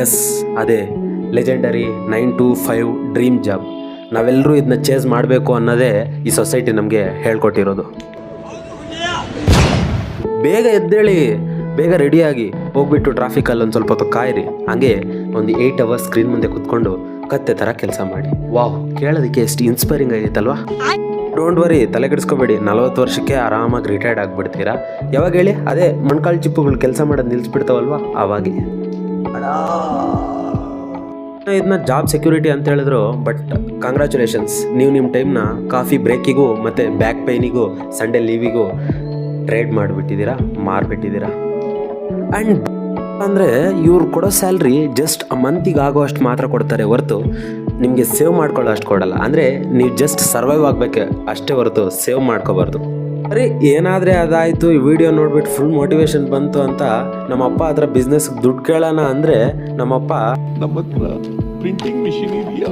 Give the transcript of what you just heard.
S, ಅದೇ legendary 9 to 5 dream job. ನಾವೆಲ್ಲರೂ ಇದನ್ನ ಚೇಸ್ ಮಾಡಬೇಕು ಅನ್ನೋದೇ ಈ ಸೊಸೈಟಿ ನಮಗೆ ಹೇಳ್ಕೊಟ್ಟಿರೋದು. ಬೇಗ ಎದ್ದೇಳಿ, ಬೇಗ ರೆಡಿಯಾಗಿ ಹೋಗ್ಬಿಟ್ಟು ಟ್ರಾಫಿಕಲ್ಲಿ ಒಂದು ಸ್ವಲ್ಪ ಹೊತ್ತು ಕಾಯಿರಿ. ಹಂಗೆ ಒಂದು 8 hours ಸ್ಕ್ರೀನ್ ಮುಂದೆ ಕುತ್ಕೊಂಡು ಕತ್ತೆ ಥರ ಕೆಲಸ ಮಾಡಿ. ವಾವ್, ಕೇಳೋದಕ್ಕೆ ಎಷ್ಟು ಇನ್ಸ್ಪೈರಿಂಗ್ ಆಗೈತಲ್ವಾ? ಡೋಂಟ್ ವರಿ, ತಲೆ ಕೆಡಿಸ್ಕೋಬೇಡಿ. 40 ವರ್ಷಕ್ಕೆ ಆರಾಮಾಗಿ ರಿಟೈರ್ಡ್ ಆಗಿಬಿಡ್ತೀರಾ. ಯಾವಾಗ ಹೇಳಿ? ಅದೇ ಮೊಣ್ಕಾಲು ಚಿಪ್ಪುಗಳು ಕೆಲಸ ಮಾಡೋದು ನಿಲ್ಲಿಸ್ಬಿಡ್ತಾವಲ್ವಾ, ಆವಾಗೆ. ಇದನ್ನ ಜಾಬ್ ಸೆಕ್ಯೂರಿಟಿ ಅಂತ ಹೇಳಿದ್ರು, ಬಟ್ ಕಂಗ್ರ್ಯಾಚುಲೇಷನ್ಸ್, ನೀವು ನಿಮ್ಮ ಟೈಮ್ನ ಕಾಫಿ ಬ್ರೇಕಿಗೂ ಮತ್ತು ಬ್ಯಾಕ್ ಪೈನಿಗೂ ಸಂಡೇ ಲೀವಿಗೂ ಟ್ರೇಡ್ ಮಾಡಿಬಿಟ್ಟಿದ್ದೀರಾ, ಮಾರ್ಬಿಟ್ಟಿದ್ದೀರಾ. ಆ್ಯಂಡ್ ಅಂದರೆ ಇವ್ರು ಕೊಡೋ ಸ್ಯಾಲ್ರಿ ಜಸ್ಟ್ ಆ ಮಂತಿಗೆ ಆಗೋ ಅಷ್ಟು ಮಾತ್ರ ಕೊಡ್ತಾರೆ ಹೊರತು ನಿಮಗೆ ಸೇವ್ ಮಾಡ್ಕೊಳ್ಳೋ ಅಷ್ಟು ಕೊಡಲ್ಲ. ಅಂದರೆ ನೀವು ಜಸ್ಟ್ ಸರ್ವೈವ್ ಆಗಬೇಕು ಅಷ್ಟೇ ಹೊರತು ಸೇವ್ ಮಾಡ್ಕೋಬಾರ್ದು. ಸರಿ, ಏನಾದರೆ ಅದಾಯಿತು, ಈ ವಿಡಿಯೋ ನೋಡ್ಬಿಟ್ಟು ಫುಲ್ ಮೋಟಿವೇಶನ್ ಬಂತು ಅಂತ ನಮ್ಮಪ್ಪ ಹತ್ರ ಬಿಸ್ನೆಸ್ಗೆ ದುಡ್ಡು ಕೇಳೋಣ ಅಂದರೆ ನಮ್ಮಪ್ಪ ನಮ್ಮ ಹತ್ರ ಪ್ರಿಂಟಿಂಗ್ ಮಿಷಿನ್ ಇದೆಯಾ